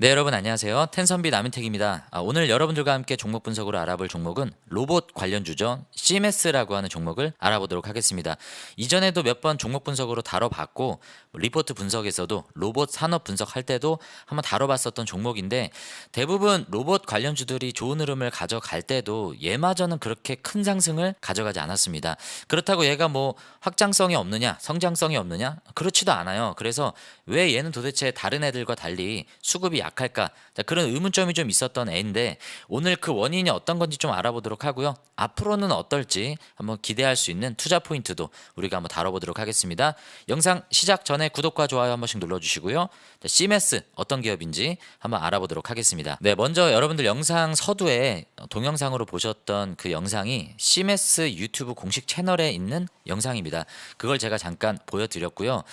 네, 여러분 안녕하세요. 텐선비 남인택입니다. 오늘 여러분들과 함께 종목 분석으로 알아볼 종목은 로봇 관련주죠. CMS라고 하는 종목을 알아보도록 하겠습니다. 이전에도 몇 번 종목 분석으로 다뤄봤고 리포트 분석에서도 로봇 산업 분석할 때도 한번 다뤄봤었던 종목인데, 대부분 로봇 관련주들이 좋은 흐름을 가져갈 때도 얘마저는 그렇게 큰 상승을 가져가지 않았습니다. 그렇다고 얘가 뭐 확장성이 없느냐, 성장성이 없느냐? 그렇지도 않아요. 그래서 왜 얘는 도대체 다른 애들과 달리 수급이 약할까? 자, 그런 의문점이 좀 있었던 애인데, 오늘 그 원인이 어떤 건지 좀 알아보도록 하고요. 앞으로는 어떨지 한번 기대할 수 있는 투자 포인트도 우리가 한번 다뤄보도록 하겠습니다. 영상 시작 전에 구독과 좋아요 한 번씩 눌러주시고요. 자, CMS 어떤 기업인지 한번 알아보도록 하겠습니다. 네, 먼저 여러분들 영상 서두에 동영상으로 보셨던 그 영상이 CMS 유튜브 공식 채널에 있는 영상입니다. 그걸 제가 잠깐 보여드렸고요.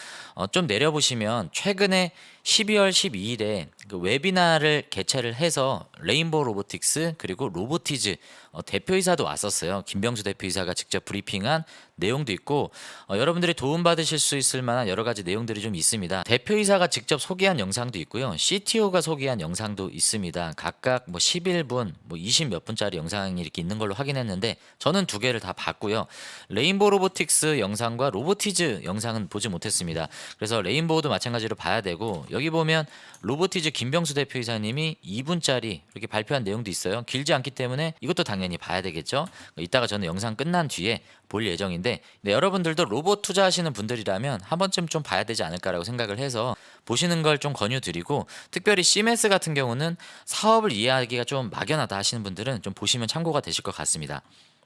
좀 내려보시면 최근에 12월 12일에 그 웨비나를 개최를 해서 레인보우 로보틱스 그리고 로보티즈 대표이사도 왔었어요. 김병수 대표이사가 직접 브리핑한 내용도 있고, 여러분들이 도움받으실 수 있을 만한 여러 가지 내용들이 좀 있습니다. 대표이사가 직접 소개한 영상도 있고요. CTO가 소개한 영상도 있습니다. 각각 뭐 11분, 뭐 20 몇 분짜리 영상이 이렇게 있는 걸로 확인했는데, 저는 두 개를 다 봤고요. 레인보우 로보틱스 영상과 로보티즈 영상은 보지 못했습니다. 그래서 레인보우도 마찬가지로 봐야 되고, 여기 보면 로보티즈 김병수 대표이사님이 2분짜리 이렇게 발표한 내용도 있어요. 길지 않기 때문에 이것도 당연히 봐야 되겠죠. 이따가 저는 영상 끝난 뒤에 볼 예정인데, 네, 여러분들도 로봇 투자하시는 분들이라면 한 번쯤 좀 봐야 되지 않을까라고 생각을 해서 보시는 걸 좀 권유드리고, 특별히 CMS 같은 경우는 사업을 이해하기가 좀 막연하다 하시는 분들은 좀 보시면 참고가 되실 것 같습니다.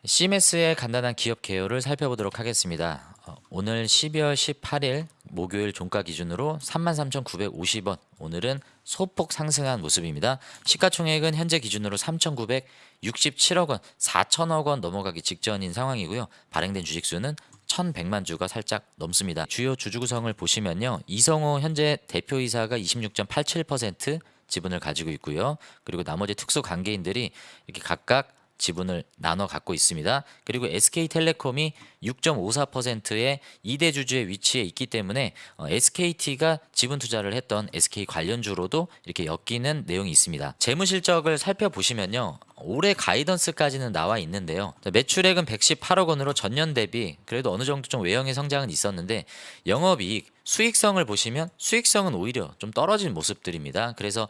CMS의 간단한 기업 개요를 살펴보도록 하겠습니다. 오늘 12월 18일 목요일 종가 기준으로 33,950원, 오늘은 소폭 상승한 모습입니다. 시가총액은 현재 기준으로 3,967억 원, 4천억 원 넘어가기 직전인 상황이고요. 발행된 주식수는 1,100만 주가 살짝 넘습니다. 주요 주주 구성을 보시면요, 이성호 현재 대표이사가 26.87% 지분을 가지고 있고요. 그리고 나머지 특수 관계인들이 이렇게 각각 지분을 나눠 갖고 있습니다. 그리고 SK텔레콤이 6.54%의 2대 주주의 위치에 있기 때문에 SKT가 지분 투자를 했던 SK 관련주로도 이렇게 엮이는 내용이 있습니다. 재무 실적을 살펴보시면요, 올해 가이던스까지는 나와 있는데요. 매출액은 118억 원으로 전년 대비 그래도 어느 정도 좀 외형의 성장은 있었는데, 영업이익 수익성을 보시면 수익성은 오히려 좀 떨어진 모습들입니다. 그래서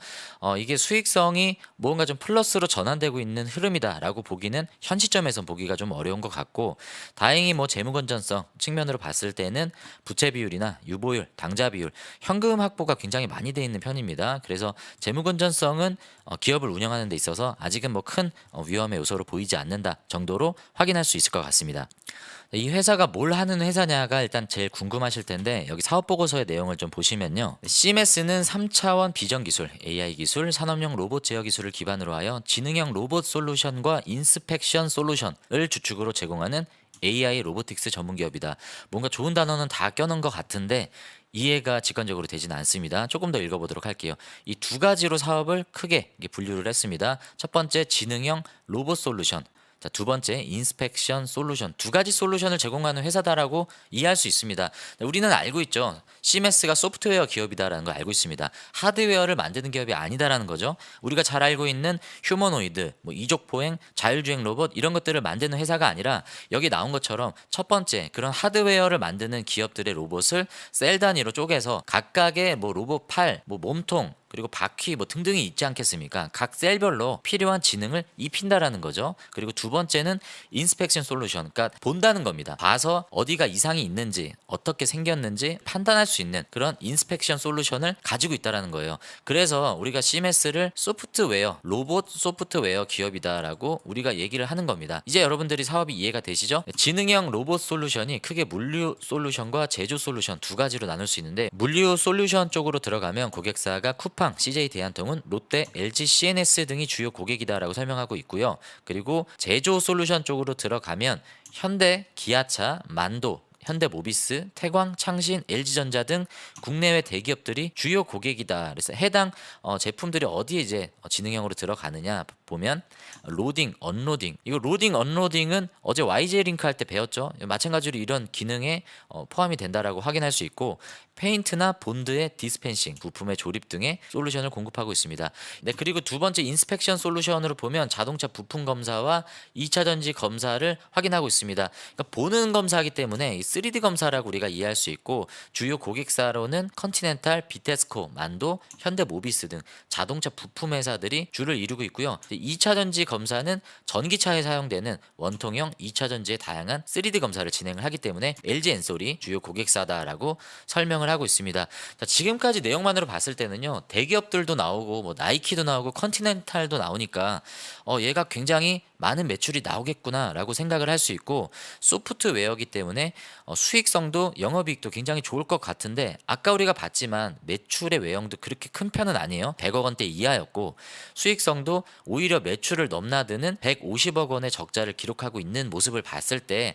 이게 수익성이 뭔가 좀 플러스로 전환되고 있는 흐름이다라고 보기는 현 시점에선 보기가 좀 어려운 것 같고, 다행히 뭐 재무 건전성 측면으로 봤을 때는 부채 비율이나 유보율, 당좌 비율, 현금 확보가 굉장히 많이 돼 있는 편입니다. 그래서 재무 건전성은 기업을 운영하는 데 있어서 아직은 뭐 큰 위험의 요소로 보이지 않는다 정도로 확인할 수 있을 것 같습니다. 이 회사가 뭘 하는 회사냐가 일단 제일 궁금하실 텐데, 여기 사업보고서의 내용을 좀 보시면요, CMS는 3차원 비전 기술, AI 기술, 산업용 로봇 제어 기술을 기반으로 하여 지능형 로봇 솔루션과 인스펙션 솔루션을 주축으로 제공하는 AI 로보틱스 전문 기업이다. 뭔가 좋은 단어는 다 껴놓은 것 같은데 이해가 직관적으로 되지는 않습니다. 조금 더 읽어보도록 할게요. 이 두 가지로 사업을 크게 분류를 했습니다. 첫 번째 지능형 로봇 솔루션, 자, 두 번째 인스펙션 솔루션, 두 가지 솔루션을 제공하는 회사다라고 이해할 수 있습니다. 우리는 알고 있죠. CMS가 소프트웨어 기업이다라는 걸 알고 있습니다. 하드웨어를 만드는 기업이 아니다라는 거죠. 우리가 잘 알고 있는 휴머노이드, 뭐 이족보행, 자율주행 로봇 이런 것들을 만드는 회사가 아니라, 여기 나온 것처럼 첫 번째 그런 하드웨어를 만드는 기업들의 로봇을 셀 단위로 쪼개서 각각의 뭐 로봇 팔, 뭐 몸통, 그리고 바퀴 뭐 등등이 있지 않겠습니까? 각 셀별로 필요한 지능을 입힌다라는 거죠. 그리고 두 번째는 인스펙션 솔루션, 그러니까 본다는 겁니다. 봐서 어디가 이상이 있는지, 어떻게 생겼는지 판단할 수 있는 그런 인스펙션 솔루션을 가지고 있다라는 거예요. 그래서 우리가 CMS를 소프트웨어, 로봇 소프트웨어 기업이다라고 우리가 얘기를 하는 겁니다. 이제 여러분들이 사업이 이해가 되시죠? 지능형 로봇 솔루션이 크게 물류 솔루션과 제조 솔루션 두 가지로 나눌 수 있는데, 물류 솔루션 쪽으로 들어가면 고객사가 쿠팡, CJ 대한통운, 롯데, LG, CNS 등이 주요 고객이다라고 설명하고 있고요. 그리고 제조 솔루션 쪽으로 들어가면 현대, 기아차, 만도, 현대모비스, 태광, 창신, LG전자 등 국내외 대기업들이 주요 고객이다. 그래서 해당 제품들이 어디에 이제 지능형으로 들어가느냐 보면 로딩, 언로딩. 이거 로딩, 언로딩은 어제 YJ 링크 할 때 배웠죠. 마찬가지로 이런 기능에 포함이 된다라고 확인할 수 있고, 페인트나 본드의 디스펜싱, 부품의 조립 등의 솔루션을 공급하고 있습니다. 네, 그리고 두 번째 인스펙션 솔루션으로 보면 자동차 부품 검사와 2차 전지 검사를 확인하고 있습니다. 그러니까 보는 검사이기 때문에 이 3D 검사라고 우리가 이해할 수 있고, 주요 고객사로는 컨티넨탈, 비테스코, 만도, 현대모비스 등 자동차 부품 회사들이 주를 이루고 있고요. 2차 전지 검사는 전기차에 사용되는 원통형 2차 전지의 다양한 3D 검사를 진행을 하기 때문에 LG 엔솔이 주요 고객사다라고 설명을 하고 있습니다. 자, 지금까지 내용만으로 봤을 때는요, 대기업들도 나오고 뭐 나이키도 나오고 컨티넨탈도 나오니까 얘가 굉장히 많은 매출이 나오겠구나라고 생각을 할 수 있고, 소프트웨어이기 때문에 수익성도 영업이익도 굉장히 좋을 것 같은데, 아까 우리가 봤지만 매출의 외형도 그렇게 큰 편은 아니에요. 100억 원대 이하였고, 수익성도 오히려 매출을 넘나드는 150억 원의 적자를 기록하고 있는 모습을 봤을 때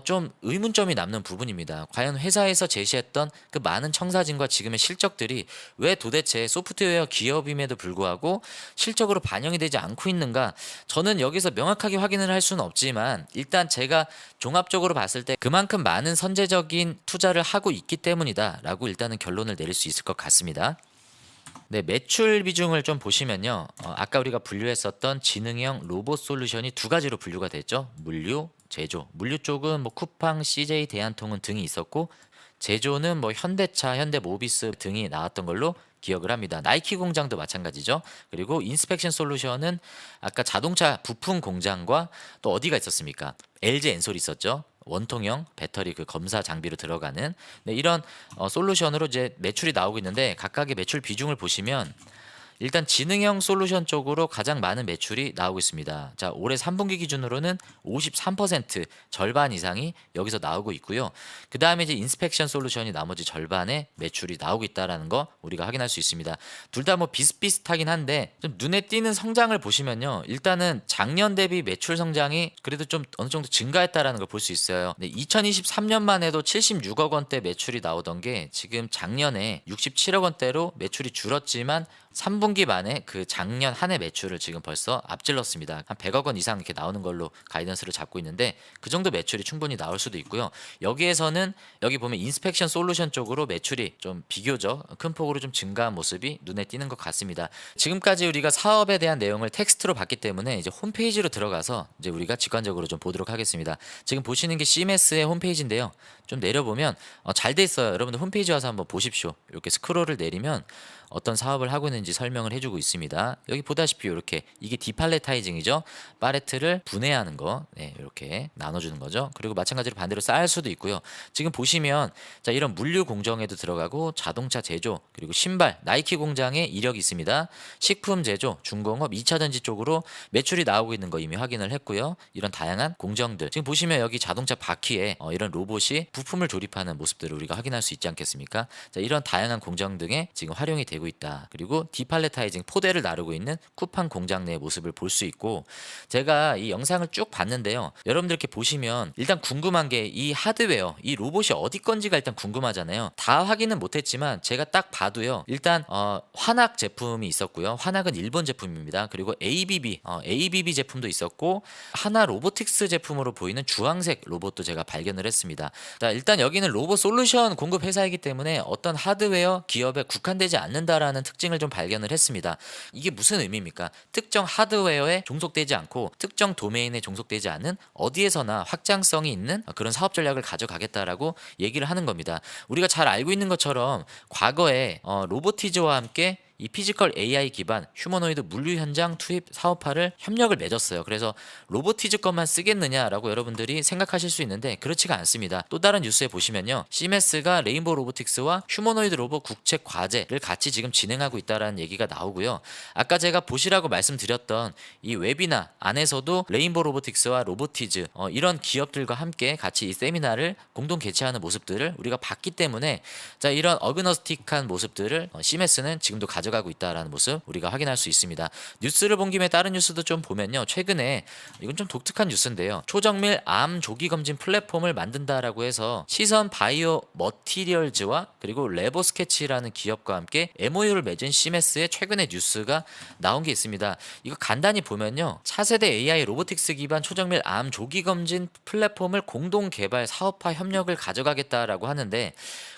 좀 의문점이 남는 부분입니다. 과연 회사에서 제시했던 그 많은 청사진과 지금의 실적들이 왜 도대체 소프트웨어 기업임에도 불구하고 실적으로 반영이 되지 않고 있는가? 저는 여기서 명확하게 확인을 할 수는 없지만, 일단 제가 종합적으로 봤을 때 그만큼 많은 선제적인 투자를 하고 있기 때문이다 라고 일단은 결론을 내릴 수 있을 것 같습니다. 네, 매출 비중을 좀 보시면요, 아까 우리가 분류했었던 지능형 로봇 솔루션이 두 가지로 분류가 됐죠. 물류, 제조. 물류 쪽은 뭐 쿠팡, CJ, 대한통운 등이 있었고, 제조는 뭐 현대차, 현대모비스 등이 나왔던 걸로 기억을 합니다. 나이키 공장도 마찬가지죠. 그리고 인스펙션 솔루션은 아까 자동차 부품 공장과 또 어디가 있었습니까? LG 엔솔이 있었죠. 원통형 배터리 그 검사 장비로 들어가는, 네, 이런 솔루션으로 이제 매출이 나오고 있는데, 각각의 매출 비중을 보시면 일단 지능형 솔루션 쪽으로 가장 많은 매출이 나오고 있습니다. 자, 올해 3분기 기준으로는 53% 절반 이상이 여기서 나오고 있고요. 그 다음에 이제 인스펙션 솔루션이 나머지 절반의 매출이 나오고 있다라는 거 우리가 확인할 수 있습니다. 둘 다 뭐 비슷비슷하긴 한데, 좀 눈에 띄는 성장을 보시면요, 일단은 작년 대비 매출 성장이 그래도 좀 어느 정도 증가했다라는 걸 볼 수 있어요. 네, 2023년만 해도 76억 원대 매출이 나오던 게 지금 작년에 67억 원대로 매출이 줄었지만 3분기 만에 그 작년 한 해 매출을 지금 벌써 앞질렀습니다. 한 100억 원 이상 이렇게 나오는 걸로 가이던스를 잡고 있는데, 그 정도 매출이 충분히 나올 수도 있고요. 여기에서는 여기 보면 인스펙션 솔루션 쪽으로 매출이 좀 비교적 큰 폭으로 좀 증가한 모습이 눈에 띄는 것 같습니다. 지금까지 우리가 사업에 대한 내용을 텍스트로 봤기 때문에 이제 홈페이지로 들어가서 이제 우리가 직관적으로 좀 보도록 하겠습니다. 지금 보시는 게 CMS의 홈페이지인데요. 좀 내려보면 잘 돼 있어요. 여러분들 홈페이지 와서 한번 보십시오. 이렇게 스크롤을 내리면 어떤 사업을 하고 있는지 설명을 해주고 있습니다. 여기 보다시피 이렇게 이게 디팔레타이징이죠. 팔레트를 분해하는 거, 네, 이렇게 나눠주는 거죠. 그리고 마찬가지로 반대로 쌓을 수도 있고요. 지금 보시면 자, 이런 물류 공정에도 들어가고, 자동차 제조, 그리고 신발, 나이키 공장에 이력이 있습니다. 식품 제조, 중공업, 2차 전지 쪽으로 매출이 나오고 있는 거 이미 확인을 했고요. 이런 다양한 공정들, 지금 보시면 여기 자동차 바퀴에 이런 로봇이 부품을 조립하는 모습들을 우리가 확인할 수 있지 않겠습니까? 자, 이런 다양한 공정 등에 지금 활용이 되고 있다. 그리고 디팔레타이징, 포대를 나르고 있는 쿠팡 공장 내의 모습을 볼 수 있고, 제가 이 영상을 쭉 봤는데요, 여러분들 이렇게 보시면 일단 궁금한 게 이 하드웨어, 이 로봇이 어디 건지가 일단 궁금하잖아요. 다 확인은 못했지만 제가 딱 봐도요, 일단 환학 제품이 있었고요. 환학은 일본 제품입니다. 그리고 ABB 제품도 있었고, 하나 로보틱스 제품으로 보이는 주황색 로봇도 제가 발견을 했습니다. 자, 일단 여기는 로봇 솔루션 공급 회사이기 때문에 어떤 하드웨어 기업에 국한되지 않는다라는 특징을 좀 발견을 했습니다. 이게 무슨 의미입니까? 특정 하드웨어에 종속되지 않고 특정 도메인에 종속되지 않은 어디에서나 확장성이 있는 그런 사업 전략을 가져가겠다라고 얘기를 하는 겁니다. 우리가 잘 알고 있는 것처럼 과거에 로보티즈와 함께 이 피지컬 AI 기반 휴머노이드 물류 현장 투입 사업화를 협력을 맺었어요. 그래서 로보티즈 것만 쓰겠느냐라고 여러분들이 생각하실 수 있는데, 그렇지가 않습니다. 또 다른 뉴스에 보시면요, 시메스가 레인보우 로보틱스와 휴머노이드 로봇 국책 과제를 같이 지금 진행하고 있다라는 얘기가 나오고요. 아까 제가 보시라고 말씀드렸던 이 웨비나 안에서도 레인보우 로보틱스와 로보티즈 이런 기업들과 함께 같이 이 세미나를 공동 개최하는 모습들을 우리가 봤기 때문에, 자, 이런 어그너스틱한 모습들을 시메스는 지금도 가져 가져가고 있다라는 모습 우리가 확인할 수 있습니다. 뉴스를 본 김에 다른 뉴스도 좀 보면요. 최근에 이건 좀 독특한 뉴스인데요. 초정밀 암 조기 검진 플랫폼을 만든다라고 해서 시선 바이오 머티리얼즈와 그리고 레보스케치라는 기업과 함께 MOU를 맺은 시메스의 최근의 뉴스가 나온 게 있습니다. 이거 간단히 보면요. 차세대 AI 로보틱스 기반 초정밀 암 조기 검진 플랫폼을 공동 개발 사업화 협력을 가져가겠다라고 하는데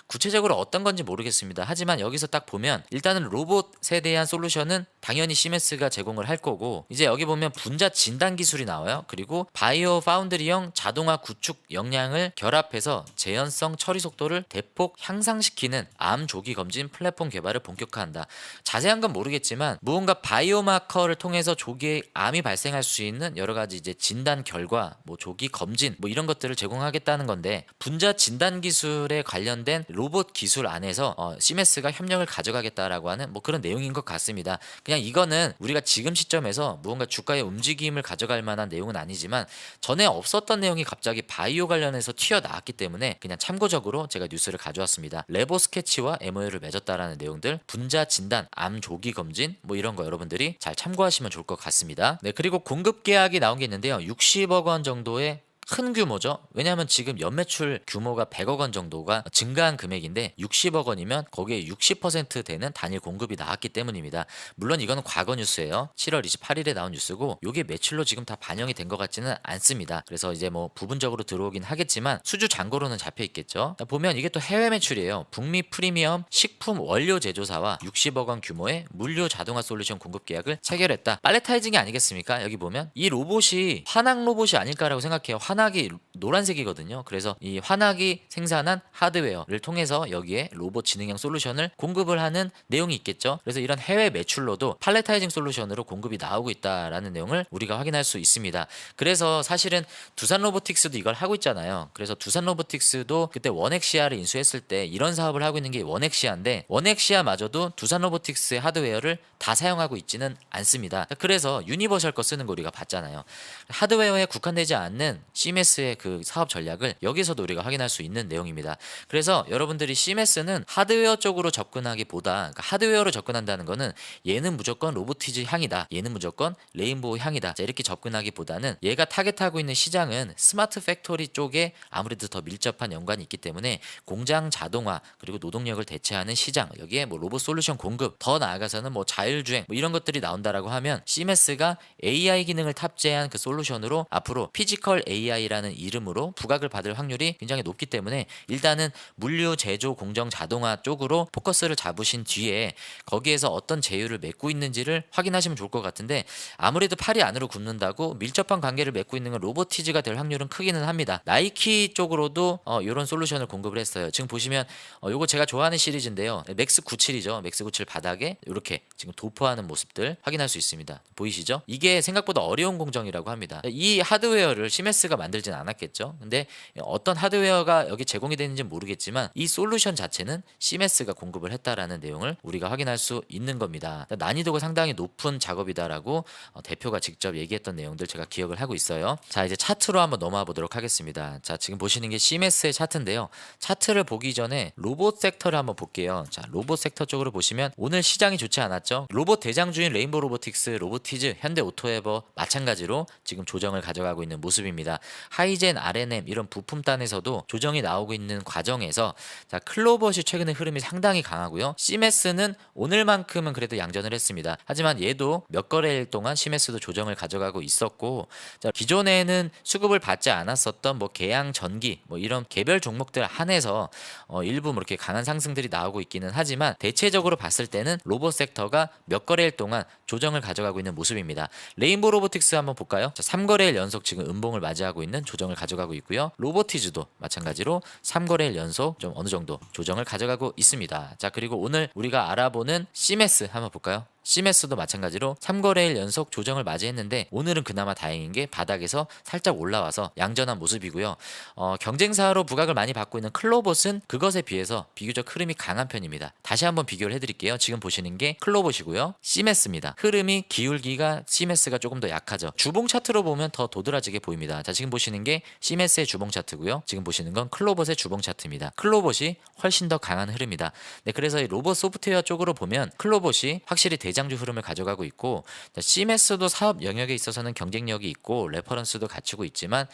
구체적으로 어떤 건지 모르겠습니다. 하지만 여기서 딱 보면 일단은 로봇에 대한 솔루션은 당연히 시메스가 제공을 할 거고, 이제 여기 보면 분자 진단 기술이 나와요. 그리고 바이오 파운드리형 자동화 구축 역량을 결합해서 재현성 처리 속도를 대폭 향상시키는 암 조기 검진 플랫폼 개발을 본격화한다. 자세한 건 모르겠지만 무언가 바이오마커를 통해서 조기에 암이 발생할 수 있는 여러 가지 이제 진단 결과, 뭐 조기 검진 뭐 이런 것들을 제공하겠다는 건데, 분자 진단 기술에 관련된 로봇 기술 안에서 시메스가 협력을 가져가겠다라고 하는 뭐 그런 내용인 것 같습니다. 그냥 이거는 우리가 지금 시점에서 무언가 주가의 움직임을 가져갈 만한 내용은 아니지만 전에 없었던 내용이 갑자기 바이오 관련해서 튀어나왔기 때문에 그냥 참고적으로 제가 뉴스를 가져왔습니다. 레보스케치와 MOU를 맺었다라는 내용들, 분자 진단, 암 조기 검진 뭐 이런 거 여러분들이 잘 참고하시면 좋을 것 같습니다. 네, 그리고 공급 계약이 나온 게 있는데요. 60억 원 정도의 큰 규모죠. 왜냐하면 지금 연매출 규모가 100억 원 정도가 증가한 금액인데 60억 원이면 거기에 60% 되는 단일 공급이 나왔기 때문입니다. 물론 이거는 과거 뉴스예요. 7월 28일에 나온 뉴스고 이게 매출로 지금 다 반영이 된 것 같지는 않습니다. 그래서 이제 뭐 부분적으로 들어오긴 하겠지만 수주 잔고로는 잡혀 있겠죠. 보면 이게 또 해외 매출이에요. 북미 프리미엄 식품 원료 제조사와 60억 원 규모의 물류 자동화 솔루션 공급 계약을 체결했다. 팔레타이징이 아니겠습니까? 여기 보면 이 로봇이 화낙 로봇이 아닐까라고 생각해요. 화낙이 노란색이거든요. 그래서 이 화낙이 생산한 하드웨어를 통해서 여기에 로봇 지능형 솔루션을 공급을 하는 내용이 있겠죠. 그래서 이런 해외 매출로도 팔레타이징 솔루션으로 공급이 나오고 있다라는 내용을 우리가 확인할 수 있습니다. 그래서 사실은 두산 로보틱스도 이걸 하고 있잖아요. 그래서 두산 로보틱스도 그때 원엑시아를 인수했을 때 이런 사업을 하고 있는 게 원엑시아인데, 원엑시아마저도 두산 로보틱스의 하드웨어를 다 사용하고 있지는 않습니다. 그래서 유니버셜 거 쓰는 거 우리가 봤잖아요. 하드웨어에 국한되지 않는 시메스의 그 사업 전략을 여기서도 우리가 확인할 수 있는 내용입니다. 그래서 여러분들이 시메스는 하드웨어 쪽으로 접근하기보다, 그러니까 하드웨어로 접근한다는 거는 얘는 무조건 로보티즈 향이다, 얘는 무조건 레인보우 향이다, 자, 이렇게 접근하기보다는 얘가 타겟하고 있는 시장은 스마트 팩토리 쪽에 아무래도 더 밀접한 연관이 있기 때문에 공장 자동화 그리고 노동력을 대체하는 시장, 여기에 뭐 로봇 솔루션 공급, 더 나아가서는 뭐 자율주행 뭐 이런 것들이 나온다라고 하면 시메스가 AI 기능을 탑재한 그 솔루션으로 앞으로 피지컬 AI라는 이름으로 부각을 받을 확률이 굉장히 높기 때문에 일단은 물류 제조 공정 자동화 쪽으로 포커스를 잡으신 뒤에 거기에서 어떤 제휴를 맺고 있는지를 확인하시면 좋을 것 같은데, 아무래도 팔이 안으로 굽는다고 밀접한 관계를 맺고 있는 건 로보티즈가 될 확률은 크기는 합니다. 나이키 쪽으로도 이런 솔루션을 공급을 했어요. 지금 보시면 요거 제가 좋아하는 시리즈인데요. 맥스 97이죠. 맥스 97 바닥에 이렇게 지금 도포하는 모습들 확인할 수 있습니다. 보이시죠? 이게 생각보다 어려운 공정이라고 합니다. 이 하드웨어를 시메스가 만들진 않았겠죠. 근데 어떤 하드웨어가 여기 제공이 되는지 모르겠지만 이 솔루션 자체는 시메스가 공급을 했다라는 내용을 우리가 확인할 수 있는 겁니다. 난이도가 상당히 높은 작업이다라고 대표가 직접 얘기했던 내용들 제가 기억을 하고 있어요. 자, 이제 차트로 한번 넘어와 보도록 하겠습니다. 자, 지금 보시는 게 시메스의 차트인데요. 차트를 보기 전에 로봇 섹터를 한번 볼게요. 자, 로봇 섹터 쪽으로 보시면 오늘 시장이 좋지 않았죠. 로봇 대장주인 레인보우 로보틱스, 로보티즈, 현대 오토에버 마찬가지로 지금 조정을 가져가고 있는 모습입니다. 하이젠, R&M 이런 부품단에서도 조정이 나오고 있는 과정에서 자, 클로벗이 최근에 흐름이 상당히 강하고요. 시메스는 오늘만큼은 그래도 양전을 했습니다. 하지만 얘도 몇 거래일 동안 시메스도 조정을 가져가고 있었고, 자, 기존에는 수급을 받지 않았었던 뭐 계양 전기 뭐 이런 개별 종목들 한해서 일부 뭐 이렇게 강한 상승들이 나오고 있기는 하지만 대체적으로 봤을 때는 로봇 섹터가 몇 거래일 동안 조정을 가져가고 있는 모습입니다. 레인보우 로보틱스 한번 볼까요? 자, 3거래일 연속 지금 음봉을 맞이하고 있는 조정을 가져가고 있고요. 로보티즈도 마찬가지로 3거래일 연속 좀 어느 정도 조정을 가져가고 있습니다. 자, 그리고 오늘 우리가 알아보는 시메스 한번 볼까요? CMS도 마찬가지로 3거래일 연속 조정을 맞이했는데 오늘은 그나마 다행인 게 바닥에서 살짝 올라와서 양전한 모습이고요. 경쟁사로 부각을 많이 받고 있는 클로봇은 그것에 비해서 비교적 흐름이 강한 편입니다. 다시 한번 비교를 해드릴게요. 지금 보시는 게 클로봇이고요. CMS입니다. 흐름이 기울기가 CMS가 조금 더 약하죠. 주봉 차트로 보면 더 도드라지게 보입니다. 자, 지금 보시는 게 CMS의 주봉 차트고요. 지금 보시는 건 클로봇의 주봉 차트입니다. 클로봇이 훨씬 더 강한 흐름이다. 네, 그래서 이 로봇 소프트웨어 쪽으로 보면 클로봇이 확실히 대장주 흐름을 가져가고 있고, CMS도 사업 영역에 있어서는 경쟁력이 있고 레퍼런스도 갖추고 있지만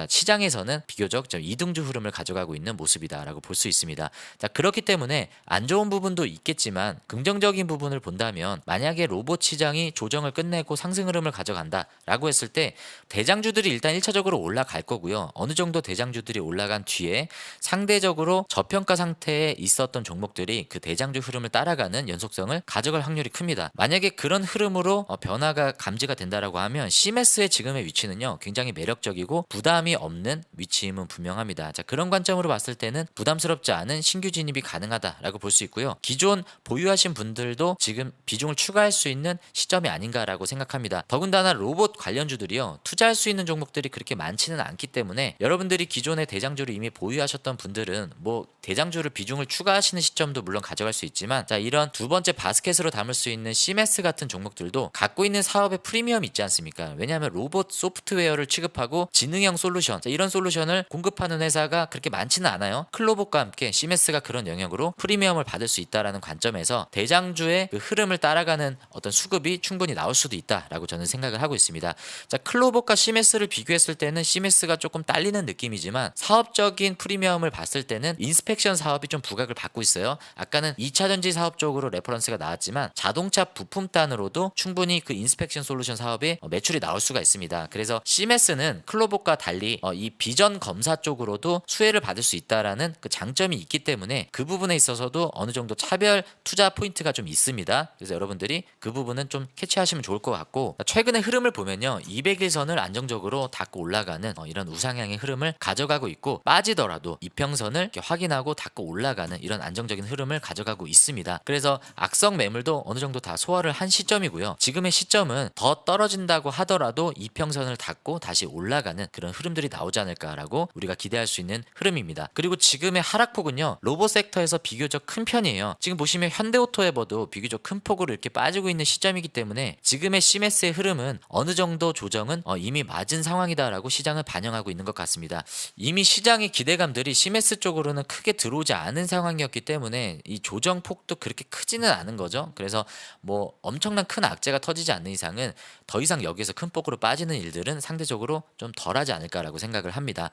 시장에서는 비교적 좀 이등주 흐름을 가져가고 있는 모습이다라고 볼 수 있습니다. 자, 그렇기 때문에 안 좋은 부분도 있겠지만 긍정적인 부분을 본다면 만약에 로봇 시장이 조정을 끝내고 상승 흐름을 가져간다라고 했을 때 대장주들이 일단 1차적으로 올라갈 거고요. 어느 정도 대장주들이 올라간 뒤에 상대적으로 저평가 상태에 있었던 종목들이 그 대장주 흐름을 따라가는 연속성을 가져갈 확률이 큽니다. 만약에 그런 흐름으로 변화가 감지가 된다라고 하면 CMS의 지금의 위치는요 굉장히 매력적이고 부담이 없는 위치임은 분명합니다. 자, 그런 관점으로 봤을 때는 부담스럽지 않은 신규 진입이 가능하다라고 볼 수 있고요. 기존 보유하신 분들도 지금 비중을 추가할 수 있는 시점이 아닌가라고 생각합니다. 더군다나 로봇 관련주들이요 투자할 수 있는 종목들이 그렇게 많지는 않기 때문에 여러분들이 기존의 대장주를 이미 보유하셨던 분들은 뭐 대장주를 비중을 추가하시는 시점도 물론 가져갈 수 있지만, 자, 이런 두 번째 바스켓으로 담을 수 있는 CMS 같은 종목들도 갖고 있는 사업에 프리미엄이 있지 않습니까? 왜냐하면 로봇 소프트웨어를 취급하고 지능형 솔루션, 자, 이런 솔루션을 공급하는 회사가 그렇게 많지는 않아요. 클로봇과 함께 CMS가 그런 영역으로 프리미엄을 받을 수 있다라는 관점에서 대장주의 그 흐름을 따라가는 어떤 수급이 충분히 나올 수도 있다라고 저는 생각을 하고 있습니다. 자, 클로봇과 CMS를 비교했을 때는 CMS가 조금 딸리는 느낌이지만 사업적인 프리미엄을 봤을 때는 인스펙션 사업이 좀 부각을 받고 있어요. 아까는 2차 전지 사업 쪽으로 레퍼런스가 나왔지만 자동차 부품단으로도 충분히 그 인스펙션 솔루션 사업에 매출이 나올 수가 있습니다. 그래서 CMS는 클로봇과 달리 이 비전 검사 쪽으로도 수혜를 받을 수 있다라는 그 장점이 있기 때문에 그 부분에 있어서도 어느 정도 차별 투자 포인트가 좀 있습니다. 그래서 여러분들이 그 부분은 좀 캐치하시면 좋을 것 같고, 최근의 흐름을 보면요 200일선을 안정적으로 닫고 올라가는 이런 우상향의 흐름을 가져가고 있고, 빠지더라도 이평선을 이렇게 확인하고 닫고 올라가는 이런 안정적인 흐름을 가져가고 있습니다. 그래서 악성 매물도 어느 정도 다 소화를 한 시점이고요. 지금의 시점은 더 떨어진다고 하더라도 이평선을 닫고 다시 올라가는 그런 흐름들이 나오지 않을까라고 우리가 기대할 수 있는 흐름입니다. 그리고 지금의 하락폭은요 로봇 섹터에서 비교적 큰 편이에요. 지금 보시면 현대오토에버도 비교적 큰 폭으로 이렇게 빠지고 있는 시점이기 때문에 지금의 CMS의 흐름은 어느 정도 조정은 이미 맞은 상황이다라고 시장을 반영하고 있는 것 같습니다. 이미 시장의 기대감들이 CMS 쪽으로는 크게 들어오지 않은 상황이었기 때문에 이 조정 폭도 그렇게 크지는 않은 거죠. 그래서 뭐 엄청난 큰 악재가 터지지 않는 이상은 더 이상 여기에서 큰 폭으로 빠지는 일들은 상대적으로 좀 덜하지 않을까라고 생각을 합니다.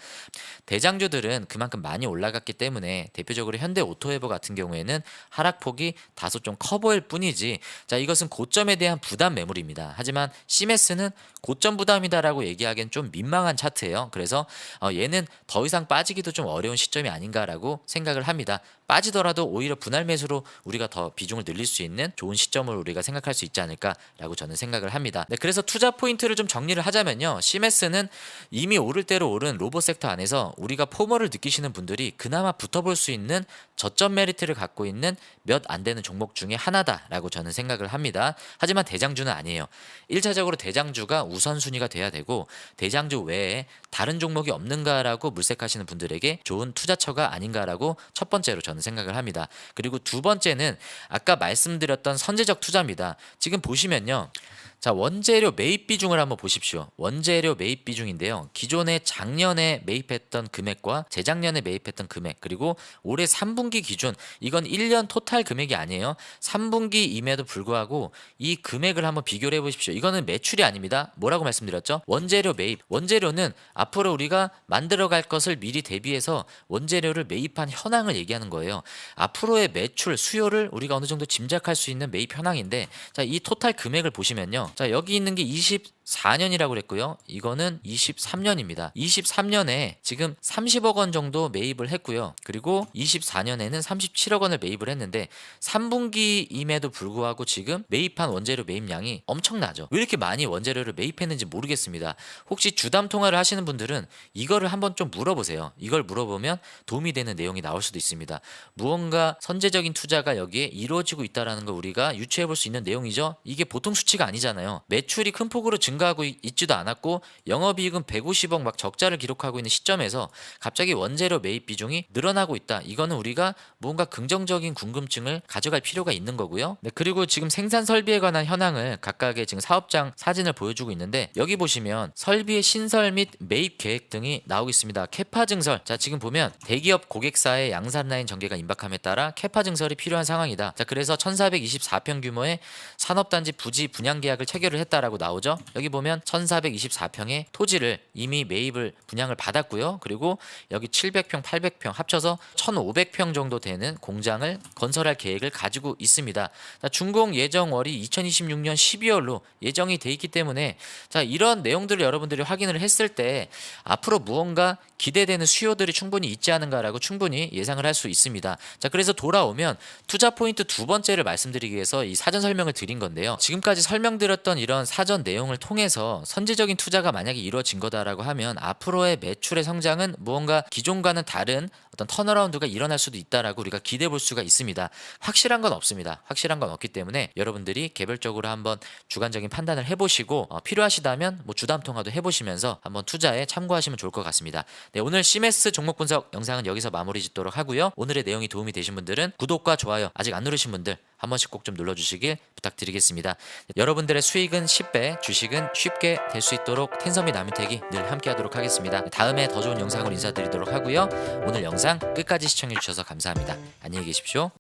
대장주들은 그만큼 많이 올라갔기 때문에 대표적으로 현대오토에버 같은 경우에는 하락폭이 다소 좀 커 보일 뿐이지, 자, 이것은 고점에 대한 부담 매물입니다. 하지만 CMS는 고점 부담이다라고 얘기하기엔 좀 민망한 차트예요. 그래서 얘는 더 이상 빠지기도 좀 어려운 시점이 아닌가라고 생각을 합니다. 빠지더라도 오히려 분할 매수로 우리가 더 비중을 늘릴 수 있는 좋은 시점을 우리가 생각할 수 있지 않을까라고 저는 생각을 합니다. 네, 그래서 투자 포인트를 좀 정리를 하자면요, CMS는 이미 오를 대로 오른 로봇 섹터 안에서 우리가 포멀을 느끼시는 분들이 그나마 붙어볼 수 있는 저점 메리트를 갖고 있는 몇 안 되는 종목 중에 하나다라고 저는 생각을 합니다. 하지만 대장주는 아니에요. 1차적으로 대장주가 우선순위가 돼야 되고, 대장주 외에 다른 종목이 없는가라고 물색하시는 분들에게 좋은 투자처가 아닌가라고 첫 번째로 저는 생각을 합니다. 그리고 두 번째는 아까 말씀드렸던 선제적 투자입니다. 지금 보시면요, 자, 원재료 매입 비중을 한번 보십시오. 원재료 매입 비중인데요, 기존에 작년에 매입했던 금액과 재작년에 매입했던 금액, 그리고 올해 3분기 기준, 이건 1년 토탈 금액이 아니에요. 3분기임에도 불구하고 이 금액을 한번 비교를 해보십시오. 이거는 매출이 아닙니다. 뭐라고 말씀드렸죠? 원재료 매입. 원재료는 앞으로 우리가 만들어갈 것을 미리 대비해서 원재료를 매입한 현황을 얘기하는 거예요. 앞으로의 매출, 수요를 우리가 어느 정도 짐작할 수 있는 매입 현황인데, 자, 이 토탈 금액을 보시면요, 자, 여기 있는 게 24년이라고 그랬고요. 이거는 23년입니다. 23년에 지금 30억 원 정도 매입을 했고요. 그리고 24년에는 37억 원을 매입을 했는데 3분기임에도 불구하고 지금 매입한 원재료 매입량이 엄청나죠. 왜 이렇게 많이 원재료를 매입했는지 모르겠습니다. 혹시 주담 통화를 하시는 분들은 이거를 한번 좀 물어보세요. 이걸 물어보면 도움이 되는 내용이 나올 수도 있습니다. 무언가 선제적인 투자가 여기에 이루어지고 있다는 걸 우리가 유추해 볼 수 있는 내용이죠. 이게 보통 수치가 아니잖아요. 매출이 큰 폭으로 증가하고 있지도 않았고 영업이익은 150억 막 적자를 기록하고 있는 시점에서 갑자기 원재료 매입 비중이 늘어나고 있다. 이거는 우리가 뭔가 긍정적인 궁금증을 가져갈 필요가 있는 거고요. 네, 그리고 지금 생산 설비에 관한 현황을 각각의 지금 사업장 사진을 보여주고 있는데 여기 보시면 설비의 신설 및 매입 계획 등이 나오고 있습니다. 캐파 증설. 자, 지금 보면 대기업 고객사의 양산 라인 전개가 임박함에 따라 캐파 증설이 필요한 상황이다. 자, 그래서 1424평 규모의 산업단지 부지 분양 계약을 체결을 했다라고 나오죠. 여기 보면 1424평의 토지를 이미 매입을 분양을 받았고요. 그리고 여기 700평, 800평 합쳐서 1500평 정도 되는 공장을 건설할 계획을 가지고 있습니다. 자, 준공 예정월이 2026년 12월로 예정이 돼 있기 때문에 자, 이런 내용들을 여러분들이 확인을 했을 때 앞으로 무언가 기대되는 수요들이 충분히 있지 않은가라고 충분히 예상을 할 수 있습니다. 자, 그래서 돌아오면 투자 포인트 두 번째를 말씀드리기 위해서 이 사전 설명을 드린 건데요. 지금까지 설명드렸던 이런 사전 내용을 통해서 선제적인 투자가 만약에 이루어진 거다라고 하면 앞으로의 매출의 성장은 무언가 기존과는 다른 어떤 턴어라운드가 일어날 수도 있다라고 우리가 기대해 볼 수가 있습니다. 확실한 건 없습니다. 확실한 건 없기 때문에 여러분들이 개별적으로 한번 주관적인 판단을 해보시고 필요하시다면 뭐 주담 통화도 해보시면서 한번 투자에 참고하시면 좋을 것 같습니다. 네, 오늘 CMS 종목 분석 영상은 여기서 마무리 짓도록 하고요. 오늘의 내용이 도움이 되신 분들은 구독과 좋아요 아직 안 누르신 분들 한 번씩 꼭 좀 눌러주시길 부탁드리겠습니다. 여러분들의 수익은 10배, 주식은 쉽게 될 수 있도록 텐섬이 나무택이 늘 함께하도록 하겠습니다. 다음에 더 좋은 영상으로 인사드리도록 하고요. 오늘 영상 끝까지 시청해주셔서 감사합니다. 안녕히 계십시오.